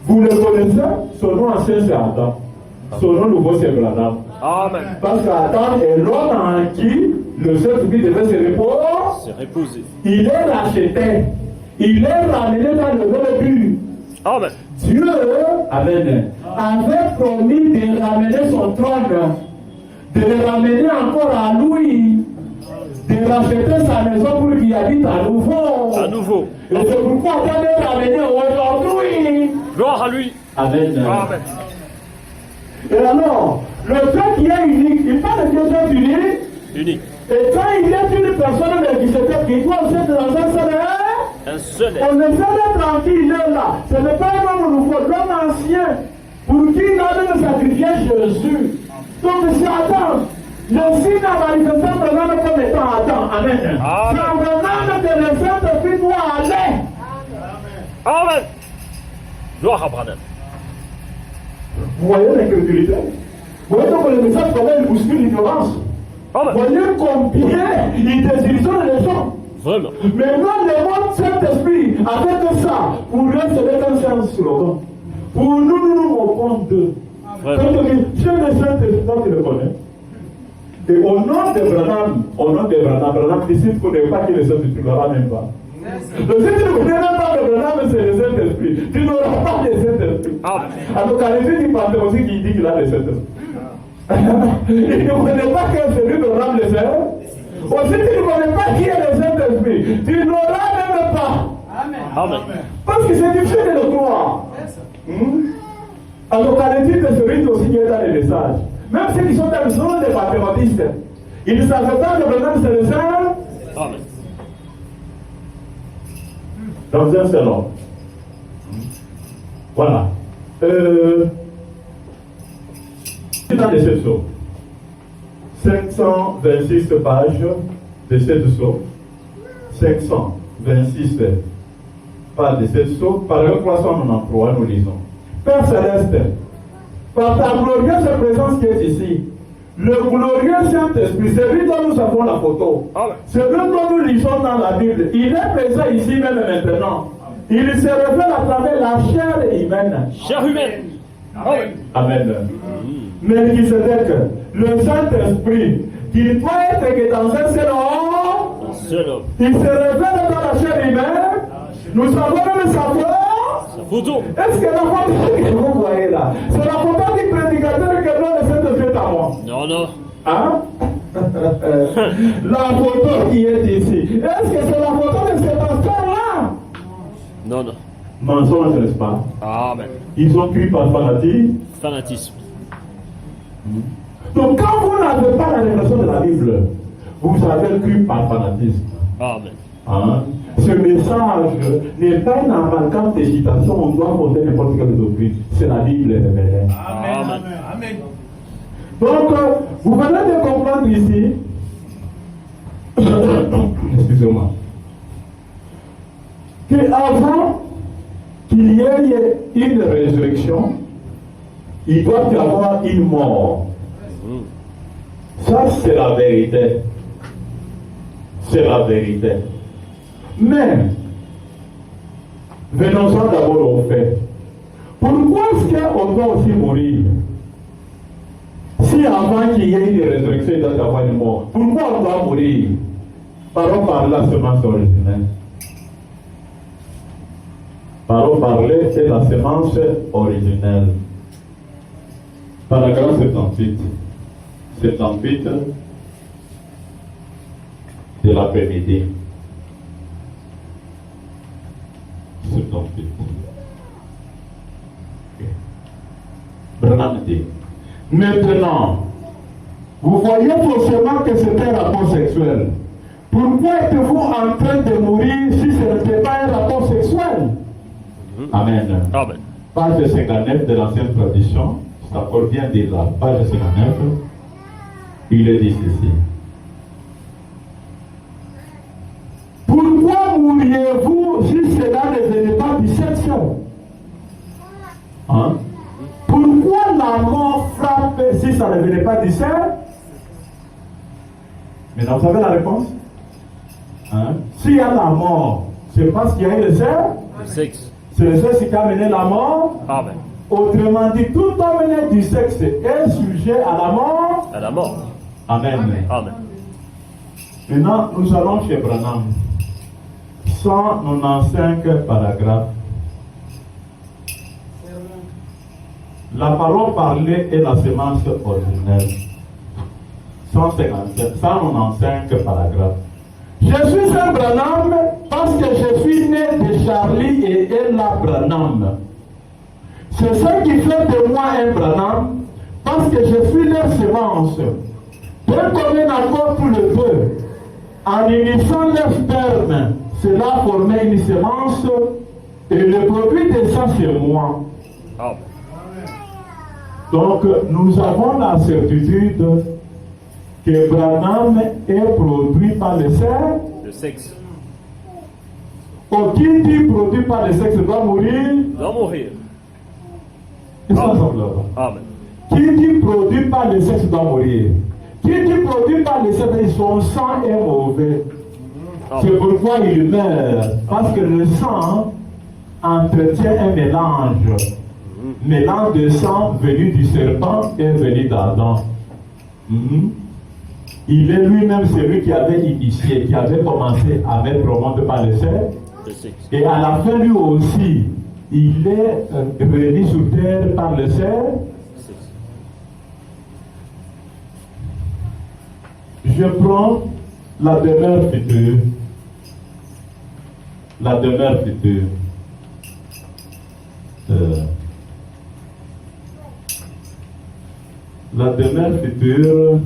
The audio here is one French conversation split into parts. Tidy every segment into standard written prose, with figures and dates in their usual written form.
Vous le connaissez, son nom ancien c'est Adam. Son nom nouveau c'est Branham. Amen. Parce qu'Adam est l'homme en qui le Saint-Esprit devait se reposer. Il est racheté. Il est ramené dans le même but. Amen. Dieu, Amen, avait promis de ramener son trône, de le ramener encore à lui, de racheter sa maison pour qu'il habite à nouveau. À nouveau. Et c'est pourquoi Dieu est ramené aujourd'hui. Gloire à lui. Amen. Amen. Et alors, le fait qu'il est unique, il parle de quelque chose unique. Unique. Et quand il est une personne de 17 qui doit aussi être dans un seul être. On ne sait pas tranquille là. Ce n'est pas un homme nouveau, l'homme ancien, pour qui il a même sacrifié Jésus. Donc c'est Adam. Le signe a manifesté Abraham comme étant Adam. Amen. C'est Abraham que le Saint-Esprit doit aller. Amen. Gloire à Abraham. Vous voyez l'incrédulité? Vous voyez donc le message comment il bouscule l'ignorance? Vous voyez combien il désillusionne les gens? Vraiment. Maintenant, le monde Saint-Esprit, avec ça, pour eux, ce n'est qu'un slogan. Pour nous, nous moquons d'eux. Quand on dit, Dieu le Saint-Esprit, tu le connais. Et au nom de Branham décide qu'on n'est pas qui le Saint-Esprit, tu ne l'auras même pas. Donc si tu ne connais même pas que Branham, c'est le Saint-Esprit, tu n'auras pas le Saint-Esprit. Alors, quand il dit aussi qu'il dit qu'il a le Saint-Esprit. Il ne connaît pas que celui de Branham le Saint-Esprit. Aussi, tu ne connais pas qui est le Saint-Esprit, tu n'auras même pas. Amen. Parce que c'est difficile de le croire. Alors, quand il dit que celui aussi qui est dans les messages, même ceux qui sont dans le zone des patriotistes, ils ne savent pas que Branham c'est le Saint. Amen. Dans un seul homme. Voilà. C'est dans les 7 sauts. 526 pages de 7 sauts. 526 pages de 7 sauts. Paragraphe 393, nous lisons. Père Céleste, par ta glorieuse présence qui est ici, le glorieux Saint-Esprit, c'est lui dont nous avons la photo. C'est lui dont nous lisons dans la Bible. Il est présent ici même maintenant. Il se révèle à travers la chair humaine. Chair humaine. Amen. Amen. Mais qui se dit que le Saint-Esprit, qu'il doit être que dans un seul homme, il se révèle dans la chair humaine. Nous savons même savoir. Photo. Est-ce que la photo que vous voyez là, c'est la photo du prédicateur que non, le Saint-Esprit est à moi? Non, non. Hein? La photo qui est ici. Est-ce que c'est la photo de ce pasteur-là? Non, non. Mensonge, n'est-ce pas? Amen. Ils ont cru par fanatisme. Fanatisme. Donc quand vous n'avez pas la révélation de la Bible, vous avez cru par fanatisme. Amen. Hein? Ce message n'est pas une amalgame des citations, on doit monter n'importe quelle doctrine. C'est la Bible révélée. Amen. Amen. Donc, vous venez de comprendre ici, excusez-moi, qu'avant qu'il y ait une résurrection, il doit y avoir une mort. Ça, c'est la vérité. C'est la vérité. Mais, venons-en d'abord au fait. Pourquoi est-ce qu'on doit aussi mourir? Si avant qu'il y ait une résurrection, il doit y avoir une mort, pourquoi on doit mourir? Parlons par la semence originelle. Parlons parler, c'est la semence originelle. Paragraphe 78. 78 de l'après-midi. 78. Branham dit. Maintenant, vous voyez forcément que c'est un rapport sexuel. Pourquoi êtes-vous en train de mourir si ce n'était pas un rapport sexuel? Amen. Amen. Page 59 de l'ancienne tradition, c'est encore bien dit là, page 59, il est dit ceci. Pourquoi mourriez-vous si cela ne venait pas du sexe? Hein? Pourquoi la mort frappe si ça ne venait pas du sexe? Maintenant, vous savez la réponse? Hein? S'il y a la mort, c'est parce qu'il y a eu le sexe? Le sexe. C'est le sexe qui a mené la mort. Amen. Autrement dit, tout homme né du sexe est sujet à la mort. À la mort. Amen. Amen. Maintenant, nous allons chez Branham. 195 paragraphes. La parole parlée est la semence originelle. 195 paragraphes. Je suis un Branham parce que je suis né de Charlie et Ella Branham. C'est ce qui fait de moi un Branham parce que je suis leur semence. D'un commun accord tous les deux, en unissant leur sperme, cela formait une semence et le produit de ça c'est moi. Amen. Donc nous avons la certitude que Branham est produit par le sexe. Le sexe. Qui dit produit par le sexe doit mourir. Doit mourir. Est-ce qu'on s'en Amen. Qui dit produit par le sexe doit mourir. Qui dit produit par le sexe, son sang est mauvais. C'est pourquoi il meurt. Parce que le sang entretient un mélange. Mélange de sang venu du serpent et venu d'Adam. Il est lui-même celui qui avait initié, qui avait commencé à mettre au monde par le sexe. Et à la fin, lui aussi, il est venu sur terre par le sexe. Je prends la demeure future. La demeure future. La demeure future.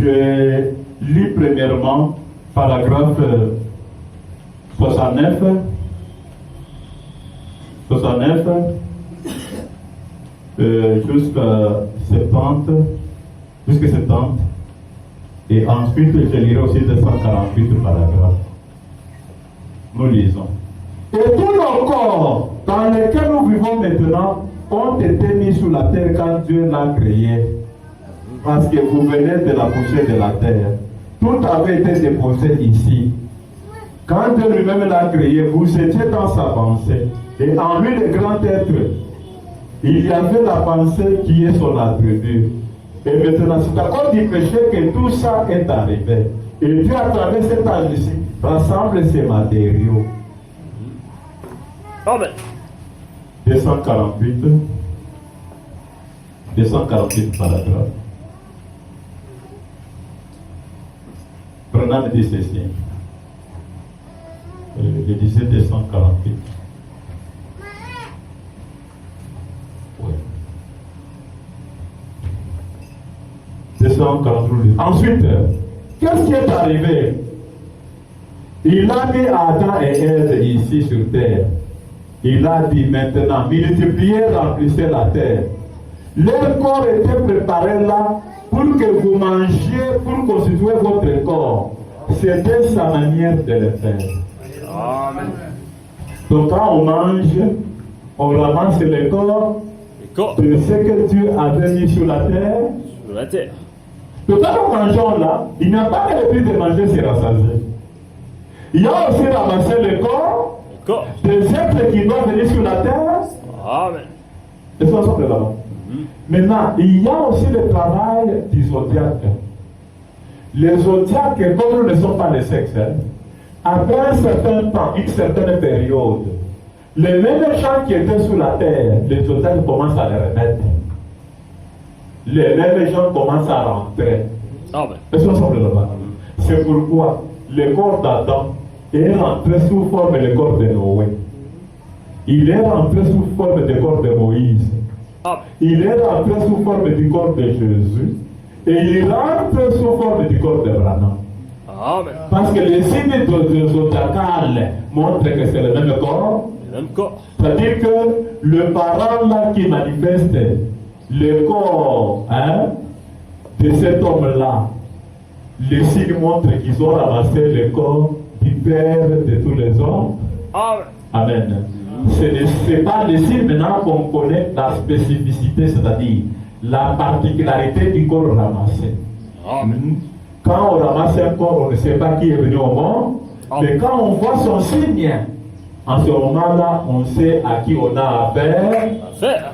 Je lis premièrement paragraphe 69 jusqu'à 70 et ensuite je lirai aussi 248 paragraphes. Nous lisons. Et tous nos corps dans lesquels nous vivons maintenant ont été mis sur la terre quand Dieu l'a créé. Parce que vous venez de la poussière de la terre. Tout avait été déposé ici. Quand Dieu lui-même l'a créé, vous étiez dans sa pensée. Et en lui, le grand être, il y avait la pensée qui est son attribut. Et maintenant, c'est à cause du péché que tout ça est arrivé. Et Dieu, à travers cet âge ici, rassemble ces matériaux. Amen. 248 paragraphes. Branham dit ceci. Je disais 248. Oui. 248. Ensuite, qu'est-ce qui est arrivé? Il a mis Adam et Ève ici sur terre. Il a dit maintenant, multipliez, remplissez la terre. Leur corps était préparé là pour que vous mangiez, pour constituer votre corps. C'était sa manière de le faire. Amen. Donc quand on mange, on ramasse le corps de ce que Dieu avait mis sur la terre. Sur la terre. Donc quand nous mangeons là, il n'y a pas que le but de manger se rassasier. Il y a aussi ramassé le corps des êtres qui doivent venir sur la terre. Amen. Et ça semble là-bas. Maintenant, il y a aussi le travail du zodiaque. Les zodiaques, comme nous ne sommes pas les sexes, après un certain temps, une certaine période, les mêmes gens qui étaient sous la terre, les zodiaques commencent à les remettre. Les mêmes gens commencent à rentrer. Amen. Et ça semble là-bas. C'est pourquoi le corps d'Adam est rentré sous forme du corps de Noé. Il est rentré sous forme du corps de Moïse. Il est rentré sous forme du corps de Jésus et il rentre sous forme du corps de Branham. Amen. Parce que les signes zodiacales montrent que c'est le même corps. Le même corps. C'est-à-dire que le parent là qui manifeste le corps de cet homme-là, les signes montrent qu'ils ont ramassé le corps du Père de tous les hommes. Amen. Amen. Ce n'est pas d'ici maintenant qu'on connaît la spécificité, c'est-à-dire la particularité du corps ramassé. Amen. Quand on ramasse un corps, on ne sait pas qui est venu au monde. Mais quand on voit son signe, en ce moment-là, on sait à qui on a affaire.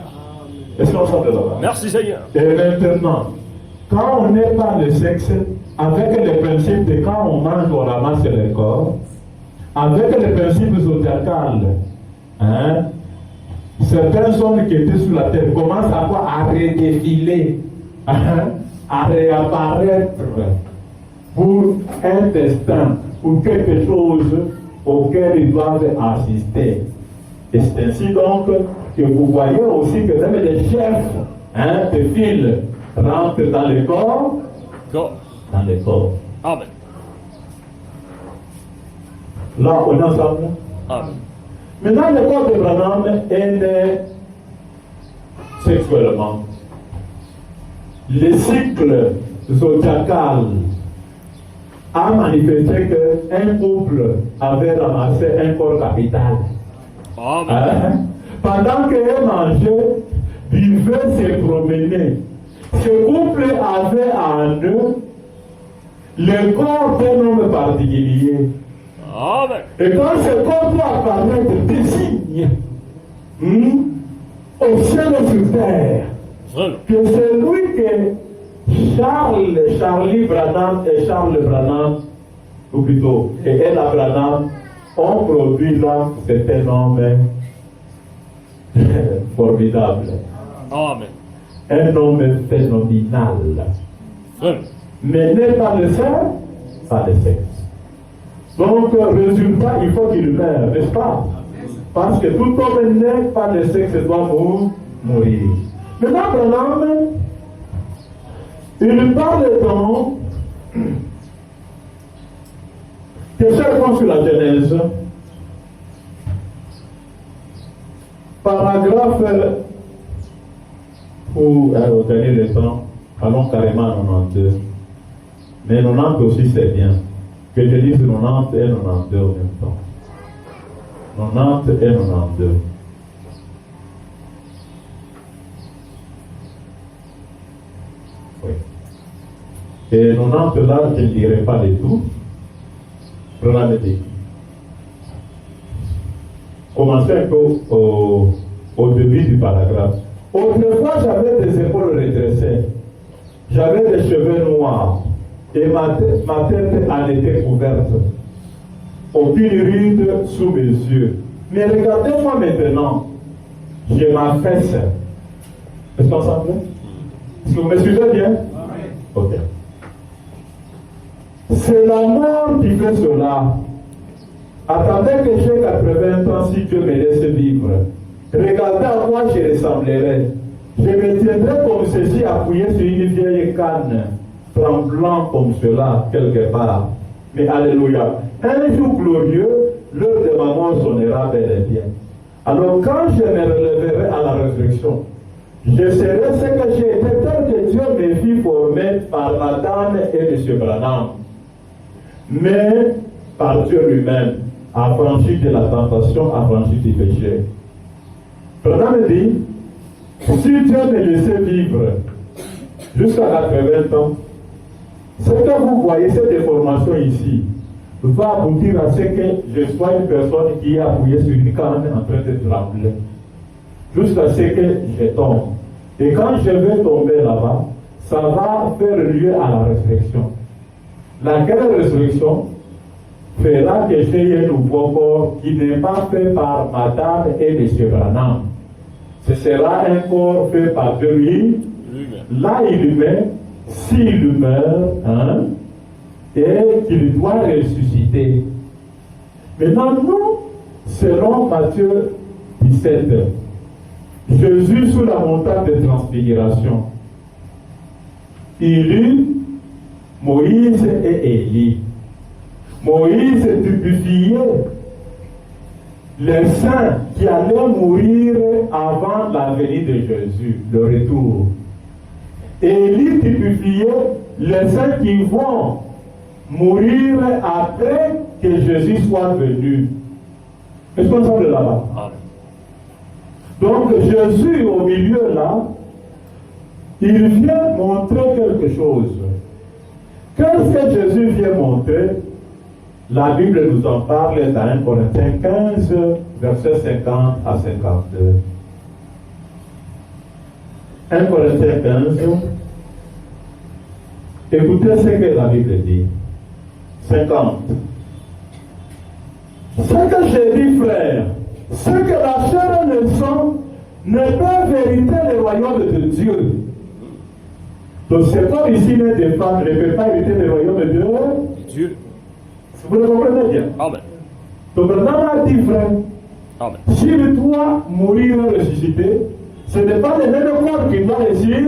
Est-ce qu'on s'en là-bas? Merci Seigneur. Et maintenant, quand on n'est pas le sexe, avec le principe de quand on mange, on ramasse le corps, avec le principe zodiacal, hein, certaines hommes qui étaient sur la terre commencent à quoi? À redéfiler, hein, à réapparaître pour un destin, pour quelque chose auquel ils doivent assister. Et c'est ainsi donc que vous voyez aussi que même les chefs, hein, de file rentrent dans le corps. Dans le corps. Amen. Là, on est ensemble. Amen. Maintenant, le corps de Branham est né sexuellement. Le cycle zodiacal a manifesté qu'un couple avait ramassé un corps capital. Amen. Hein? Pendant qu'elle mangeait, buvait, se promenait. Ce couple avait en eux le corps d'un homme particulier. Amen. Et quand ce corps peut apparaître des signes au ciel et sur terre, que c'est lui que Charlie Branham et Charles Branham, ou plutôt, et Ella Branham, ont produit là, c'est un homme formidable. Amen. Un homme phénoménal. Mais n'est pas le sein, pas le sexe. Donc, résultat, il faut qu'il meure, n'est-ce pas? Parce que tout homme né par le sexe doit mourir. Maintenant, Branham, il parle donc que cherchons sur la Genèse, paragraphe, pour donner le temps, allons carrément à 92. Mais 90 aussi c'est bien. Que je dise 90 et 92 en même temps. 90 et 92. Oui. Et 90 là, je ne dirai pas du tout. Prenons le dit. Commencez un peu au début du paragraphe. Autrefois, j'avais des épaules redressées. J'avais des cheveux noirs. Et ma tête en était couverte. Aucune ride sous mes yeux. Mais regardez-moi maintenant. J'ai ma fesse. Est-ce qu'on s'en plaît? Est-ce que vous me suivez bien? Ok. C'est la mort qui fait cela. Attendez que j'ai 80 ans si Dieu me laisse vivre. Regardez à quoi je ressemblerai. Je me tiendrai comme ceci appuyé sur une vieille canne, tremblant comme cela quelque part. Mais alléluia. Un jour glorieux, l'heure de ma mort sonnera bel et bien. Alors quand je me relèverai à la résurrection, je serai ce que j'ai été tel que Dieu me fit former par Madame et M. Branham. Mais par Dieu lui-même, affranchi de la tentation, affranchi du péché. Branham dit, si Dieu me laissait vivre jusqu'à 80 ans, ce que vous voyez, cette déformation ici, va aboutir à ce que je sois une personne qui est appuyée sur une canne en train de trembler, jusqu'à ce que je tombe. Et quand je vais tomber là-bas, ça va faire lieu à la résurrection. Laquelle résurrection fera que j'ai un nouveau corps qui n'est pas fait par Madame et M. Branham. Ce sera un corps fait par Dieu lui. Là, il met, s'il meurt, hein, et qu'il doit ressusciter. Maintenant, nous, selon Matthieu 17, Jésus sous la montagne de transfiguration, il eut Moïse et Élie. Moïse typifiait les saints qui allaient mourir avant la venue de Jésus, le retour. Élie typifiait les saints qui vont mourir après que Jésus soit venu. responsable là-bas. Amen. Donc Jésus au milieu là, il vient montrer quelque chose. Qu'est-ce que Jésus vient montrer? La Bible nous en parle dans 1 Corinthiens 15, versets 50 à 52. 1 Corinthiens 15. Écoutez ce que la Bible dit. 50. Ce que j'ai dit, frère, ce que la chair et le sang ne peuvent hériter le royaume de Dieu. Donc cet homme ici né des femmes ne peut pas hériter le royaume de Dieu. Vous le comprenez bien? Amen. Donc maintenant a dit, frère, Amen. s'il doit mourir et ressusciter, ce n'est pas le même corps qu'il doit réussir.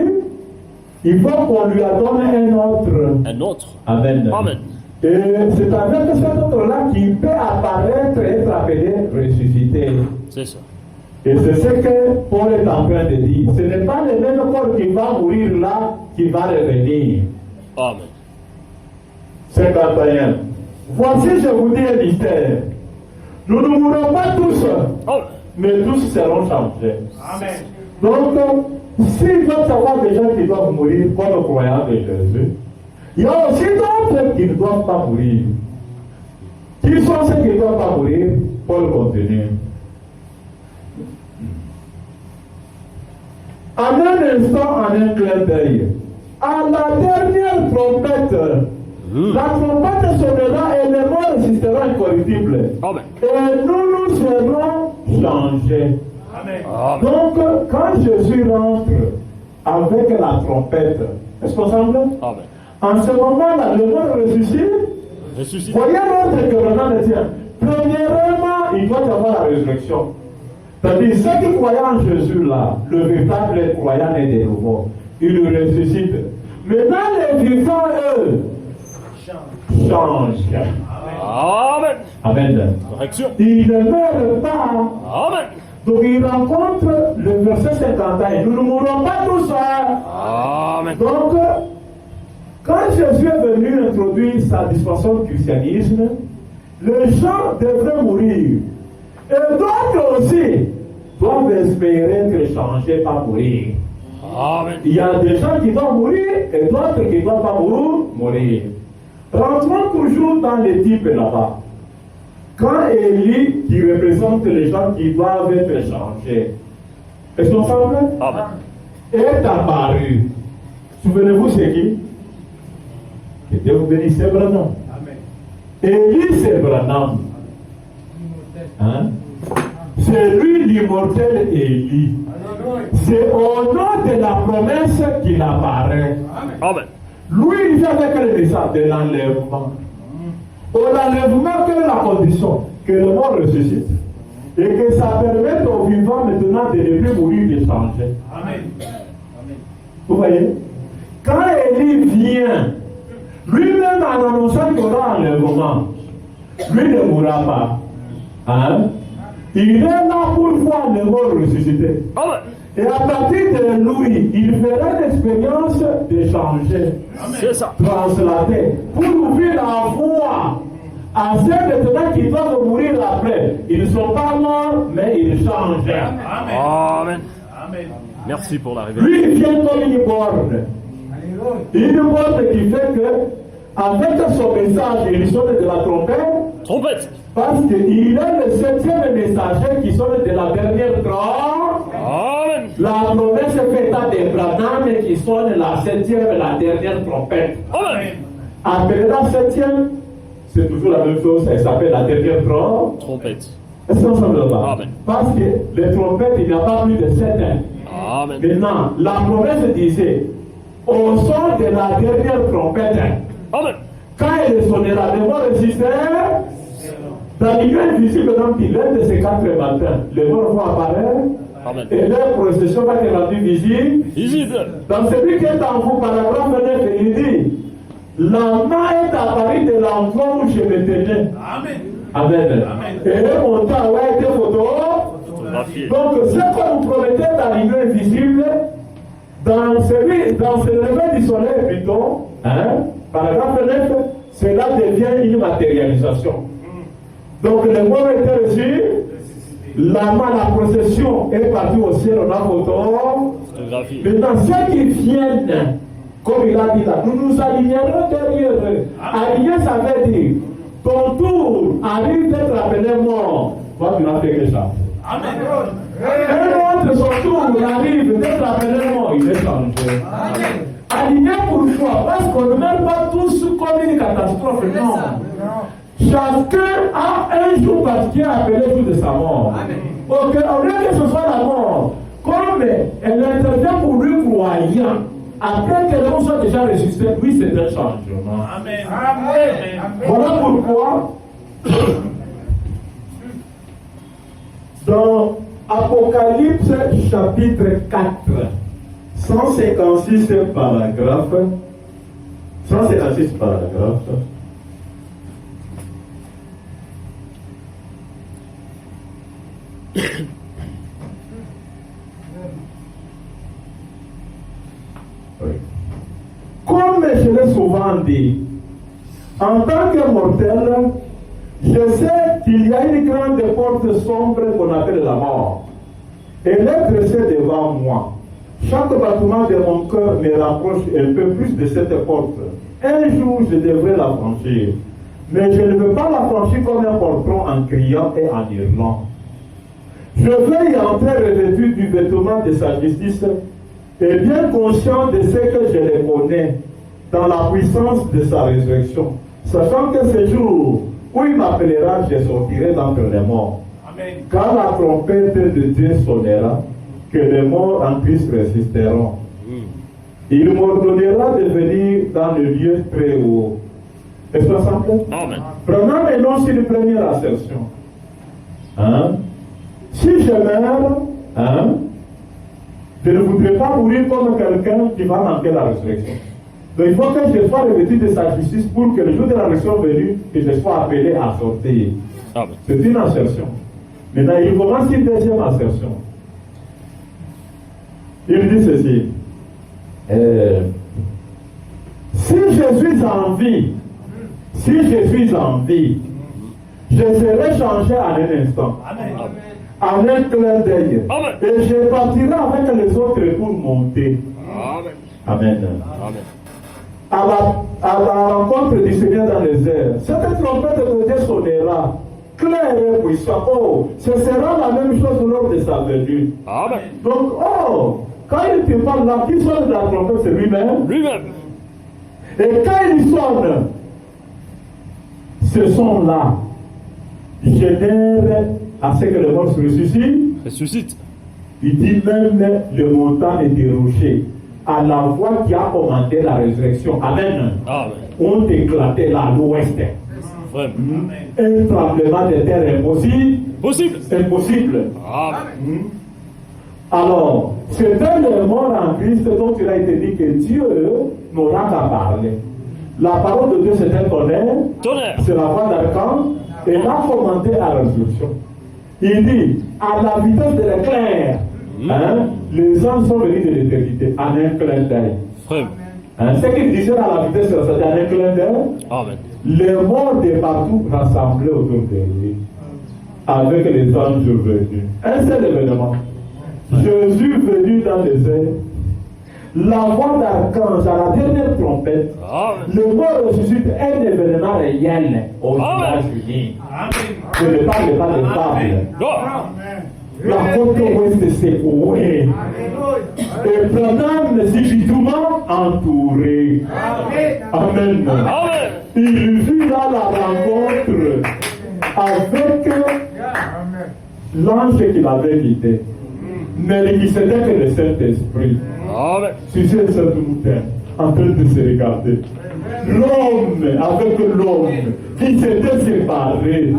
Il faut qu'on lui adonne un autre. Un autre. Amen. Amen. Et c'est avec cet autre-là qu'il peut apparaître et être appelé ressuscité. C'est ça. Et c'est ce que Paul est en train de dire. Ce n'est pas le même corps qui va mourir là, qui va revenir. Amen. 51. Voici, je vous dis un mystère. Nous ne mourrons pas tous, Amen. mais tous seront changés. Amen. Donc, s'il doit y avoir des gens qui doivent mourir comme le croyant de Jésus, il y a aussi d'autres qui ne doivent pas mourir. Qui sont ceux qui ne doivent pas mourir? Paul continue. En un instant, en un clin d'œil, à la dernière trompette, la trompette sonnera et les morts résisteront incorruptibles. Amen. Et nous serons changés. Amen. Amen. Donc, quand Jésus rentre avec la trompette, est-ce qu'on semble? Amen. En ce moment-là, le mort ressuscite. Ressuscité. Voyez l'autre que maintenant le tient. Premièrement, il doit y avoir la résurrection. C'est-à-dire, ceux qui croyaient en Jésus là, le véritable croyant est de nouveau. Il le ressuscite. Maintenant, les vivants, eux, changent. Amen. Amen. Correction. Ils ne meurent pas. Amen. Donc, il rencontre le verset 51. Nous ne mourrons pas tous. Amen. Donc, quand Jésus est venu introduire sa dispensation du christianisme, les gens devraient mourir. Et d'autres aussi doivent espérer être changés par mourir. Amen. Il y a des gens qui vont mourir et d'autres qui ne vont pas mourir. Rentrons toujours dans les types là-bas. Quand Élie, qui représente les gens qui doivent être changés, est-ce qu'on semble? Amen. Est apparu. Souvenez-vous, c'est qui? Que Dieu vous bénisse, c'est Branham. Amen. Élie, c'est Branham. Hein? C'est lui l'immortel Élie. C'est au nom de la promesse qu'il apparaît. Amen. Lui, il vient avec le message de l'enlèvement. Au l'enlèvement, quelle est la condition? Que le mort ressuscite. Et que ça permette aux vivants maintenant de ne plus mourir, de changer. Amen. Vous voyez? Quand Élie vient, lui-même en annonçant qu'il y aura enlèvement, lui ne mourra pas. Hein? Il est là pour voir le mort ressusciter. Amen. Et à partir de lui, il fera l'expérience de changer, C'est ça. translater, pour ouvrir la voie à ceux maintenant qui doivent mourir après. Ils ne sont pas morts, mais ils changent. Amen. Amen. Amen. Merci pour la révélation. Lui, il vient comme une borne. Une borne qui fait que, avec son message, il sonne de la trompette, Trompette. parce qu'il est le septième messager qui sonne de la dernière trompette. Amen. La promesse faite à d'Abraham qui sonne la septième et la dernière trompette. Amen. Après la septième, c'est toujours la même chose, elle s'appelle la dernière trompette. Trompette. Est-ce qu'on s'en va? Amen. Parce que les trompettes, il n'y a pas plus de 7 ans. Amen. Maintenant, la promesse disait, au son de la dernière trompette, Amen. quand elle sonnera, les morts résisteront. Dans l'union invisible, donc, l'un de ces 4 matins, les morts vont apparaître. Amen. Et leur procession va être rendue visible. Visible. Dans celui qui est en vous, paragraphe 9, il dit, la main est apparue de l'endroit où je me tenais. Amen. Amen. Et elle est montée à ouais, des photos. Photographié. Donc, ce que vous promettez dans l'union invisible, dans ce lever du soleil, plutôt, hein, paragraphe 9, cela devient une matérialisation. Donc, les mots étaient reçus, la procession est partie au ciel, on a photo. Photographie. Maintenant, ceux qui viennent, comme il a dit là, nous nous alignerons derrière eux. Aligner, ça veut dire, ton tour arrive d'être appelé mort. Toi, tu n'as fait que ça. Amen. Un autre, son tour arrive d'être appelé mort, il est changé. Amen. Aligné pourquoi? Parce qu'on ne meurt pas tous comme une catastrophe, non. Chacun a un jour particulier appelé le jour de sa mort. Ok, au lieu que ce soit la mort, comme elle intervient pour lui croyant, après que l'homme soit déjà ressuscité, oui, c'est un changement. Amen. Amen. Voilà pourquoi, dans Apocalypse chapitre 4, 156 paragraphes, 156 paragraphes, comme je l'ai souvent dit, en tant que mortel, je sais qu'il y a une grande porte sombre qu'on appelle la mort. Elle est dressée devant moi. Chaque battement de mon cœur me rapproche un peu plus de cette porte. Un jour, je devrais la franchir. Mais je ne veux pas la franchir comme un portron en criant et en hurlant. Je veux y entrer revêtu du vêtement de sa justice et bien conscient de ce que je le connais dans la puissance de sa résurrection, sachant que ce jour où il m'appellera, je sortirai d'entre les morts. Amen. Quand la trompette de Dieu sonnera, que les morts en Christ résisteront. Il m'ordonnera de venir dans le lieu très haut. Est-ce que ça semble? Amen. Prenons maintenant sur une première assertion. Hein? Si je meurs, hein, je ne voudrais pas mourir comme quelqu'un qui va manquer la résurrection. Donc il faut que je sois revêtu de sa justice pour que le jour de la résurrection venu, que je sois appelé à sortir. Amen. C'est une assertion. Maintenant, il commence une deuxième assertion. Il dit ceci. Si je suis en vie, je serai changé en un instant. Amen. En un clin d'œil. Amen. Et je partirai avec les autres pour monter. Amen. Amen. Amen. À la rencontre du Seigneur dans les airs, cette trompette de Dieu sonnera, clair et puissant. Oh, ce sera la même chose lors de sa venue. Amen. Donc, oh, quand il te parle là, qui sonne de la trompette, c'est lui-même. Lui-même. Et quand il sonne, ce son-là génère à ce que le mort se ressuscite. Ressuscite. Il dit même le montant et des rochers, à la voix qui a commandé la résurrection. Amen. Amen. Ont éclaté là à l'ouest. Vraiment. Un tremblement de terre impossible. Possible. Impossible. Amen. Alors, c'est le mort en Christ dont il a été dit que Dieu n'aura qu'à parler. La parole de Dieu, c'est un tonnerre. Tonnerre. C'est la voix d'archange. Et il a commandé la résurrection. Il dit, à la vitesse de l'éclair, hein, les hommes sont venus de l'éternité, en un clin d'œil. Vraiment. Hein, ce qu'il disait à la vitesse de l'éclair, en un clin d'œil, Amen. les morts de partout rassemblés autour de lui, avec les anges venus. Un seul événement. Jésus venu dans les airs, la voix d'archange à la dernière trompette, Amen. le mort ressuscite, un événement réel aux États-Unis. Je ne parle pas de fable. Gloire. La côte ouest s'est secouée. Et Branham subitement entouré. Amen. Amen. Il vit là la rencontre avec l'ange qu'il avait quitté. Mais il s'était que le Saint-Esprit. Amen. Sur cette montagne, en train de se regarder. L'homme avec l'homme qui s'était séparé.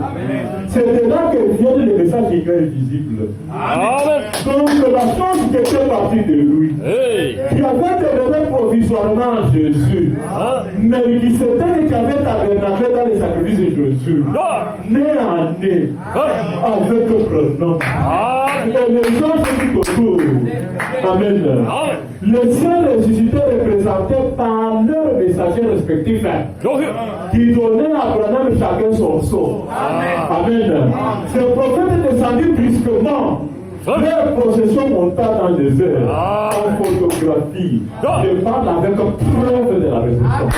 C'est de là que vient le message qui est invisible. Amen. Donc la chose qui était partie de lui, Hey. qui avait développé provisoirement Jésus, Hein? mais qui s'était qui avait tabernacle dans les sacrifices de Jésus, Gloire. né en né, Hein? avec Branham. Amen. Et les gens se disent autour. Amen. Amen. Les saints ressuscités représentés par leurs messagers respectifs qui donnaient à Abraham chacun son sceau. Amen. Ces prophètes descendus brusquement. Leur possession monta dans le désert en photographie. Je parle avec preuve de la résurrection.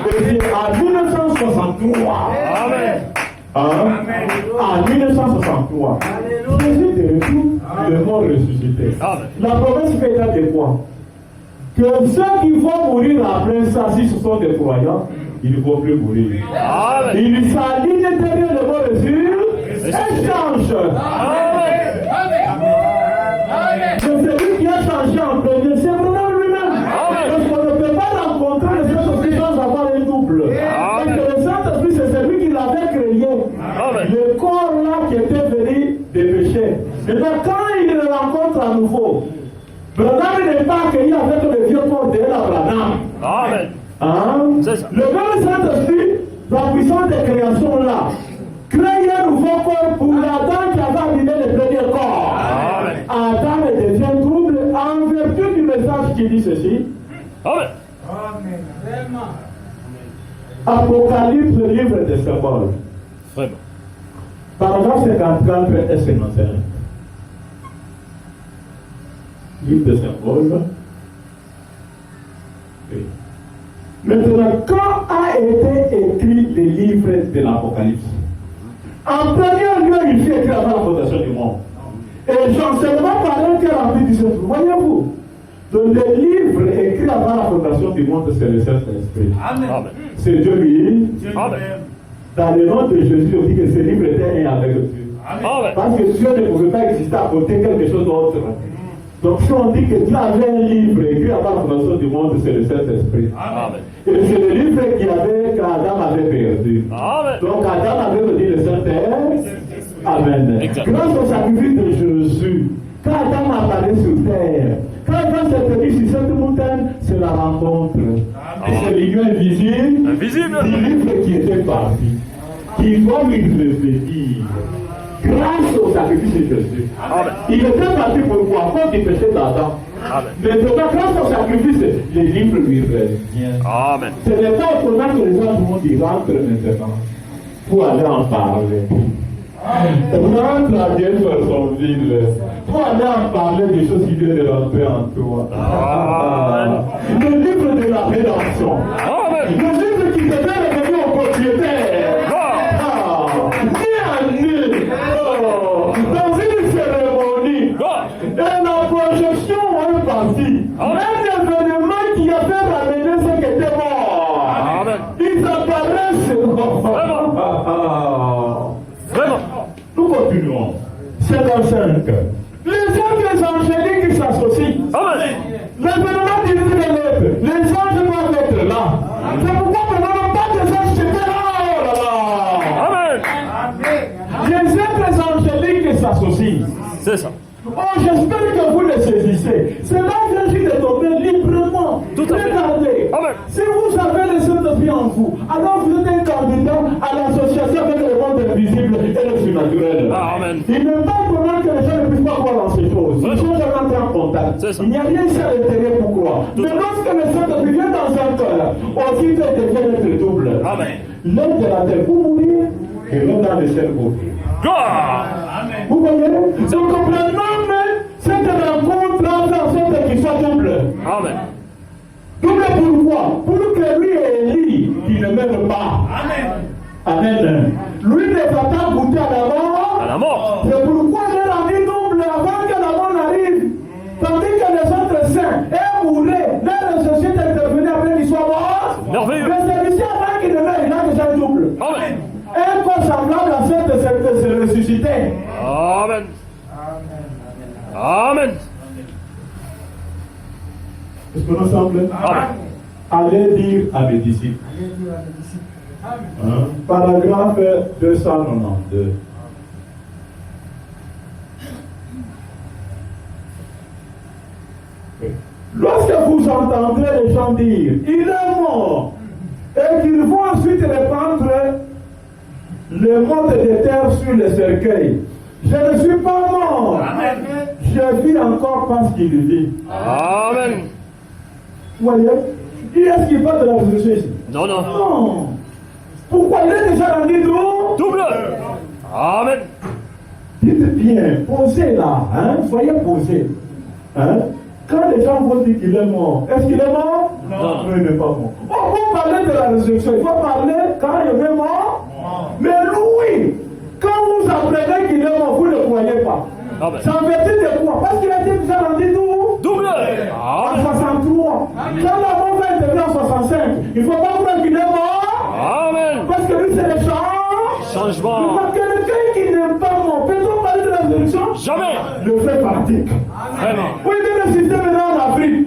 Et c'est en 1963. Amen. En 1963. Jésus de retour, le mort ressuscité. La promesse fait état de quoi? Que ceux qui vont mourir après ça, si ce sont des croyants, ils ne vont plus mourir. Ils s'alignent derrière le mort ressuscité et changent. C'est celui qui a changé en premier, c'est vraiment lui-même. Parce qu'on ne peut pas rencontrer le Saint-Esprit sans avoir un double. Parce que le Saint-Esprit, c'est celui qui l'avait créé. Le corps là qui était venu des péchés. Et donc quand il le rencontre à nouveau, Branham n'est pas accueilli avec le vieux corps de Branham. Le même Saint-Esprit, la puissance des créations là, crée un nouveau corps pour Adam qui avait abîmé le premier corps. Adam devient double en vertu du message qui dit ceci. Apocalypse, le livre des symboles. Paragraphe 54 et 51. Livre des symboles. Oui. Maintenant, quand a été écrit le livre de l'Apocalypse? En premier lieu, il fut écrit avant la fondation du monde. Et Jean seulement par un cœur rempli du Saint-Esprit. Voyez-vous, le livre écrit avant la fondation du monde, c'est le Saint-Esprit. C'est Dieu lui. Dans le nom de Jésus, on dit que ce livre était un avec Dieu. Parce que Dieu ne pouvait pas exister à côté de quelque chose d'autre. Donc si on dit que Dieu avait un livre écrit avant la fondation du monde, c'est le Saint-Esprit. Et c'est le livre qu'Adam avait perdu. Donc Adam avait perdu le Saint-Esprit. Amen. Grâce au sacrifice de Jésus, quand Adam apparaît sur terre, quand Adam s'est tenu sur cette montagne, c'est la rencontre. Et c'est l'union invisible du livre qui était parti, qui va lui revenir. Grâce au sacrifice de Jésus. Il était parti pourquoi? Pour du péché d'Adam. Maintenant, grâce au sacrifice, le livre lui revient. Ce n'est pas autrement que les gens du monde y rentrent maintenant pour aller en parler. Rentre à Dieu sur son ville pour aller en parler des choses qui viennent de rentrer en toi. Le livre de la rédemption. Le livre qui devait revenir au propriétaire. Dans une cérémonie, et la projection est partie. Un événement qui a fait ramener ce qui était mort. Ils apparaissent. Nous continuons. C'est dans 5. Les autres angéliques s'associent. L'événement du livre de l'être. Les anges doivent être là. C'est pourquoi nous n'avons pas des anges qui étaient là. Les autres angéliques s'associent. C'est ça. Oh, j'espère que vous le saisissez. Cela vient juste de tomber librement. Regardez. Si vous avez le Saint-Esprit en vous, alors vous êtes un candidat à l'association avec le monde invisible et le surnaturel. Il n'est pas comment que les gens ne puissent pas croire dans ces choses. Ils sont jamais entrés en contact. Il n'y a rien ici à l'intérieur pour croire. Mais lorsque le Saint-Esprit vient dans un cœur, aussitôt il devient être double. L'un de la terre pour mourir et l'autre dans le ciel pour vivre. Vous voyez? Donc, complètement, cette rencontre en sorte qu'il soit double. Double pourquoi? Pour que lui et Élie, qui ne meurent pas. Amen. Lui ne va pas goûter à la mort. C'est pourquoi il est rendu double avant que la mort n'arrive. Tandis que les autres saints, et mouraient, leur société intervenait après qu'ils soient morts. Merveilleux. Mais celui-ci, avant qu'il ne meure, il a déjà double. Un corps semblable à cette se ressusciter. Amen. Est-ce que nous semble? Allez dire à mes disciples. Paragraphe 292. Lorsque vous entendrez les gens dire il est mort et qu'ils vont ensuite répandre le monde de terre sur les cercueils, Je ne suis pas mort. Je vis encore parce qu'il vit. Amen. Vous voyez? Est-ce qu'il parle de la résurrection ici? Non, non. Non. Pourquoi il est déjà rendu d'eau? Double. Amen. Dites bien, posez là, hein? Soyez posés. Hein? Quand les gens vont dire qu'il est mort, est-ce qu'il est mort? Non. Il n'est pas mort. On va parler de la résurrection, il faut parler quand il est mort. Mais lui, quand vous apprenez qu'il est mort, vous ne le croyez pas. Amen. C'est en vertu de quoi? Parce qu'il a été déjà rendu d'où? Double. En Amen. 63. Quand la mort va intervenir en 65, il ne faut pas croire qu'il est mort. Amen. Parce que lui, c'est le change. Changement. Quelqu'un qui n'est pas mort, peut-on parler de la résurrection? Jamais. Le fait pratique. Vraiment. Oui, que le système est là en Afrique.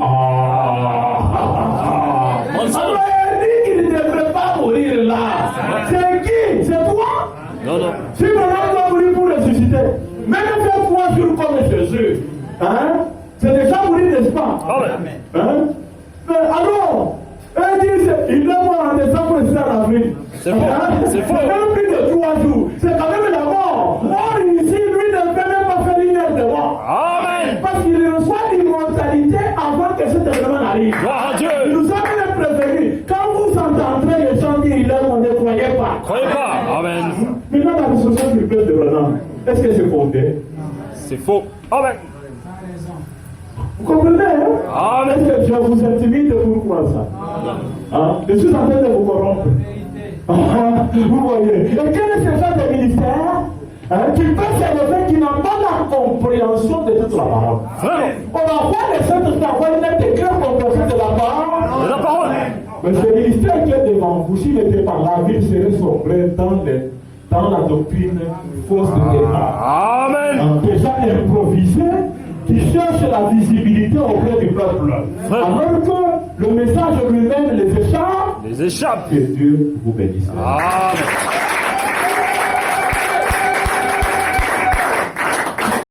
Mensonge. Alors, il dit qu'il ne devrait pas mourir là. C'est qui? C'est toi? Non, non. Si maintenant doit mourir pour ressusciter, même faire quoi sur comme Jésus? Hein? C'est déjà mourir, n'est-ce pas? Amen. Hein? Mais alors, il est mort en décembre ici en Afrique. C'est faux. C'est faux. Même plus de 3 jours. C'est quand même la mort. Mort ici, lui ne peut même pas faire une heure de mort. Amen. Parce qu'il reçoit l'immortalité avant que cet événement arrive. Gloire à Dieu. Il nous a même prévenu. Quand vous entendrez les gens dire il est mort, ne croyez pas. Croyez pas. Amen. Maintenant, la résurrection du peuple de Branham, est-ce que c'est fondé? C'est faux. Amen. Vous comprenez, hein? Amen. Est-ce que je vous intimide pour croire ça? Hein? Je suis en train de vous corrompre. Vous voyez. Et quel est ce genre de ministère qui peut s'élever, qui n'a pas la compréhension de toute la parole? Vraiment. On va voir les saints qui avoir une claire compréhension de la parole. De la parole. Mais ce ministère qui est devant vous, s'il était par la ville, serait sombré dans la doctrine fausse de départ. Amen. Déjà improvisé, qui cherche la visibilité auprès du peuple. Alors que le message lui-même les échappe. Les échappes. Que Dieu vous bénisse. Amen.